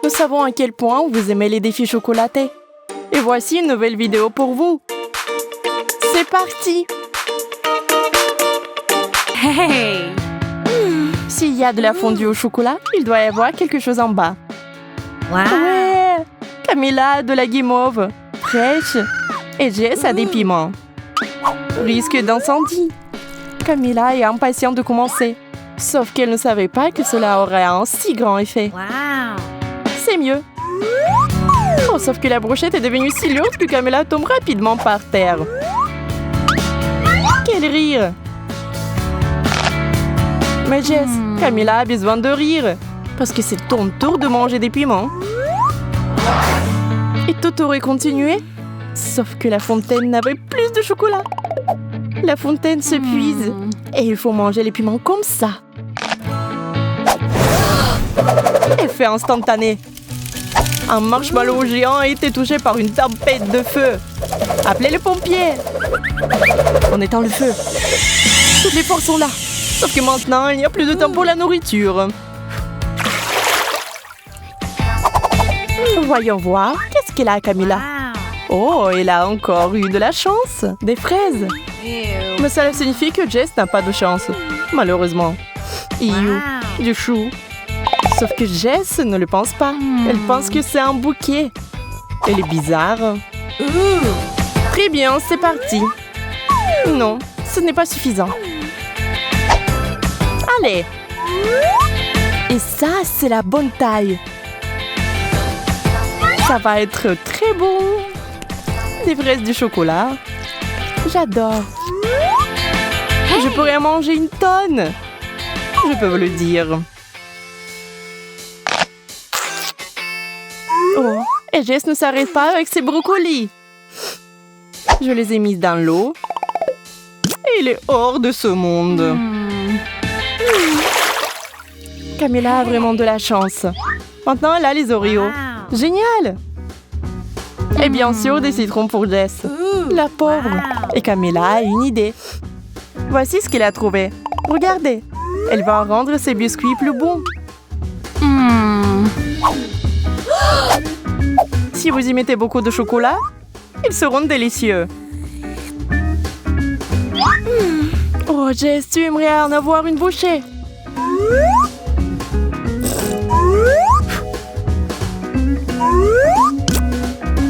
Nous savons à quel point vous aimez les défis chocolatés. Et voici une nouvelle vidéo pour vous. C'est parti! Hey! S'il y a de la fondue au chocolat, il doit y avoir quelque chose en bas. Wow! Ouais! Camilla a de la guimauve, fraîche, et Jess a des piments. Risque d'incendie. Camilla est impatiente de commencer. Sauf qu'elle ne savait pas que cela aurait un si grand effet. Wow! C'est mieux. Oh, sauf que la brochette est devenue si lourde que Camilla tombe rapidement par terre. Quel rire! Mais Jess, Camilla a besoin de rire. Parce que c'est ton tour de manger des piments. Et tout aurait continué. Sauf que la fontaine n'avait plus de chocolat. La fontaine se puise. Et il faut manger les piments comme ça. Effet instantané. Un marshmallow géant a été touché par une tempête de feu. Appelez les pompiers. On éteint le feu. Toutes les forces sont là. Sauf que maintenant, il n'y a plus de temps pour la nourriture. Voyons voir. Qu'est-ce qu'elle a, Camilla? Oh, elle a encore eu de la chance. Des fraises. Mais cela signifie que Jess n'a pas de chance. Malheureusement. Iou, du chou. Sauf que Jess ne le pense pas. Elle pense que c'est un bouquet. Elle est bizarre. Très bien, c'est parti. Non, ce n'est pas suffisant. Allez. Et ça, c'est la bonne taille. Ça va être très bon. Des fraises du chocolat. J'adore. Je pourrais en manger une tonne. Je peux vous le dire. Oh, et Jess ne s'arrête pas avec ses brocolis. Je les ai mises dans l'eau. Et il est hors de ce monde. Camilla a vraiment de la chance. Maintenant, elle a les Oreos. Génial! Et bien sûr, des citrons pour Jess. La pauvre. Et Camilla a une idée. Voici ce qu'elle a trouvé. Regardez. Elle va rendre ses biscuits plus bons. Si vous y mettez beaucoup de chocolat, ils seront délicieux. Oh, Jess, tu aimerais en avoir une bouchée.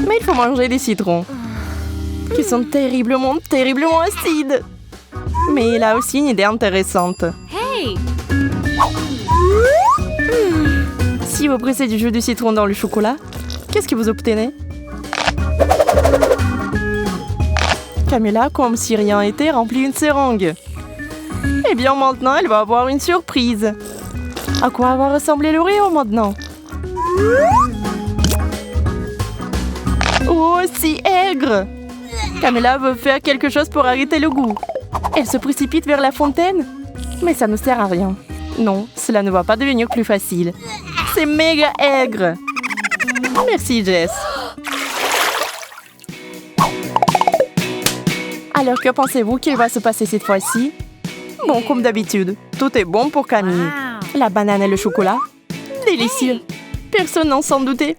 Mais il faut manger des citrons, qui sont terriblement acides. Mais il a aussi une idée intéressante. Hey! Si vous pressez du jus de citron dans le chocolat, qu'est-ce que vous obtenez? Camilla, comme si rien n'était, remplit une seringue. Eh bien, maintenant, elle va avoir une surprise. À quoi va ressembler l'Oreo maintenant? Oh, si aigre! Camilla veut faire quelque chose pour arrêter le goût. Elle se précipite vers la fontaine, mais ça ne sert à rien. Non, cela ne va pas devenir plus facile. C'est méga aigre! Merci, Jess. Alors, que pensez-vous qu'il va se passer cette fois-ci? Bon, comme d'habitude, tout est bon pour Camille. La banane et le chocolat, délicieux. Personne n'en s'en doutait.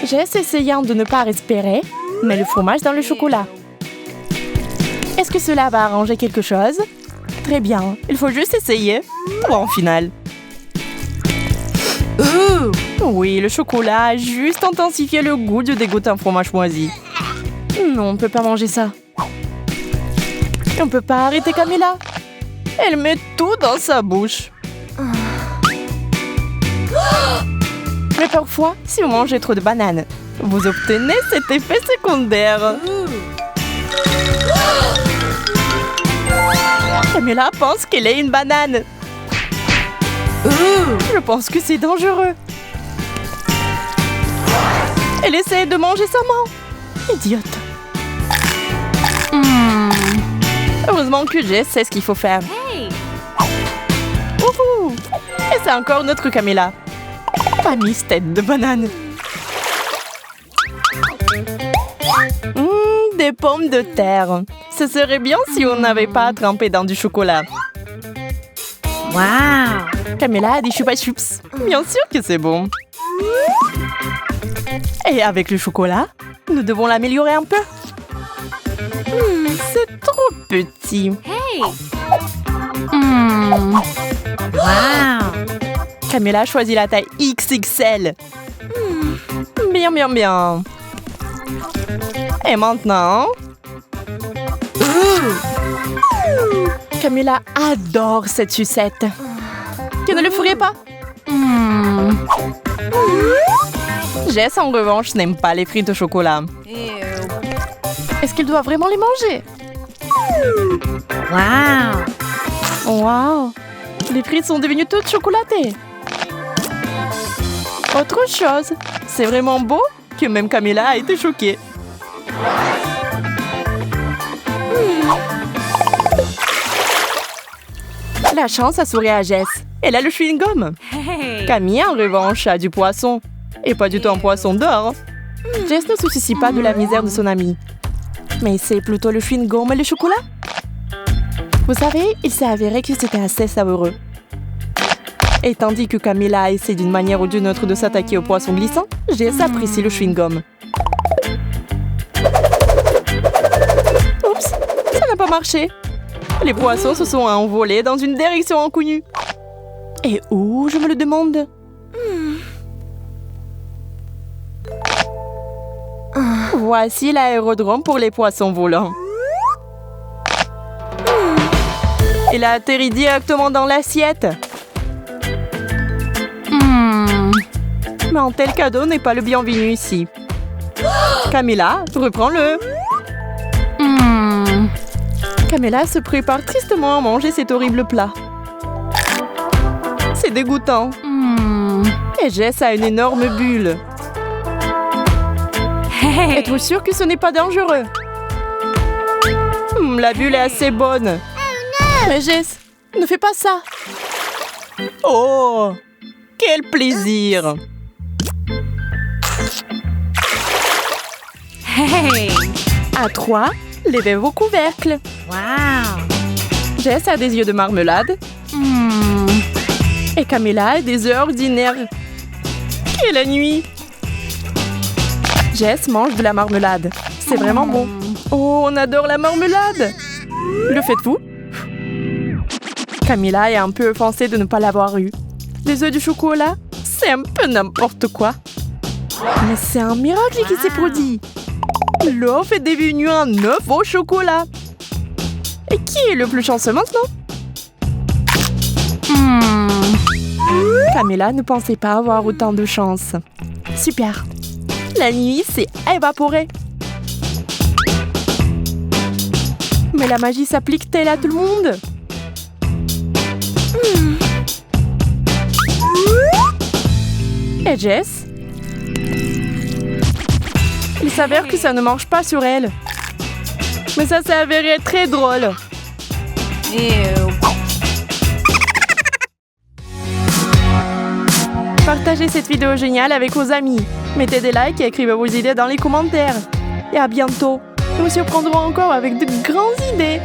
Jess, essayant de ne pas respirer, met le fromage dans le chocolat. Est-ce que cela va arranger quelque chose? Très bien, il faut juste essayer. Bon, final. Oui, le chocolat a juste intensifié le goût du dégoûtant fromage moisi. Non, on ne peut pas manger ça. On ne peut pas arrêter Camilla. Elle met tout dans sa bouche. Mais parfois, si vous mangez trop de bananes, vous obtenez cet effet secondaire. Camilla pense qu'elle est une banane. Je pense que c'est dangereux. Elle essaie de manger sa main. Idiote. Heureusement que Jess sait ce qu'il faut faire. Wouhou! Et c'est encore notre Camilla. Pas mise tête de banane. Des pommes de terre. Ce serait bien si on n'avait pas trempé dans du chocolat. Wow! Camilla a des chupa chups. Bien sûr que c'est bon. Et avec le chocolat, nous devons l'améliorer un peu. C'est trop petit. Hey! Wow! Camilla choisit la taille XXL. Bien, bien, bien. Et maintenant... Camilla adore cette sucette. Tu ne le ferais pas? Jess, en revanche, n'aime pas les frites au chocolat. Est-ce qu'elle doit vraiment les manger? Wow! Wow! Les frites sont devenues toutes chocolatées. Autre chose, c'est vraiment beau que même Camilla a été choquée. La chance a souri à Jess. Elle a le chewing-gum. Hey! Camille, en revanche, a du poisson. Et pas du tout un poisson d'or. Jess ne se soucie pas de la misère de son amie. Mais c'est plutôt le chewing-gum et le chocolat. Vous savez, il s'est avéré que c'était assez savoureux. Et tandis que Camilla essaie d'une manière ou d'une autre de s'attaquer au poisson glissant, Jess apprécie le chewing-gum. Oups, ça n'a pas marché. Les poissons se sont envolés dans une direction inconnue. Et où, je me le demande? Voici l'aérodrome pour les poissons volants. Il a atterri directement dans l'assiette. Mais un tel cadeau n'est pas le bienvenu ici. Camilla, reprends-le. Camilla se prépare tristement à manger cet horrible plat. C'est dégoûtant. Et Jess a une énorme bulle. Hey! Êtes-vous sûr que ce n'est pas dangereux? La bulle est assez bonne. Mais Jess, ne fais pas ça. Oh, quel plaisir. Hey! À 3, levez vos couvercles. Wow! Jess a des yeux de marmelade. Et Camilla a des œufs ordinaires. Quelle nuit! Jess mange de la marmelade. C'est vraiment bon. Oh, on adore la marmelade! Le faites-vous? Camilla est un peu offensée de ne pas l'avoir eu. Les œufs du chocolat, c'est un peu n'importe quoi. Mais c'est un miracle qui s'est produit. L'œuf est devenu un œuf au chocolat. Et qui est le plus chanceux maintenant? Camilla ne pensait pas avoir autant de chance. Super. La nuit s'est évaporée. Mais la magie s'applique-t-elle à tout le monde? Et Jess? Il s'avère que ça ne marche pas sur elle. Mais ça s'est avéré très drôle. Partagez cette vidéo géniale avec vos amis. Mettez des likes et écrivez vos idées dans les commentaires. Et à bientôt. Nous vous surprendrons encore avec de grandes idées.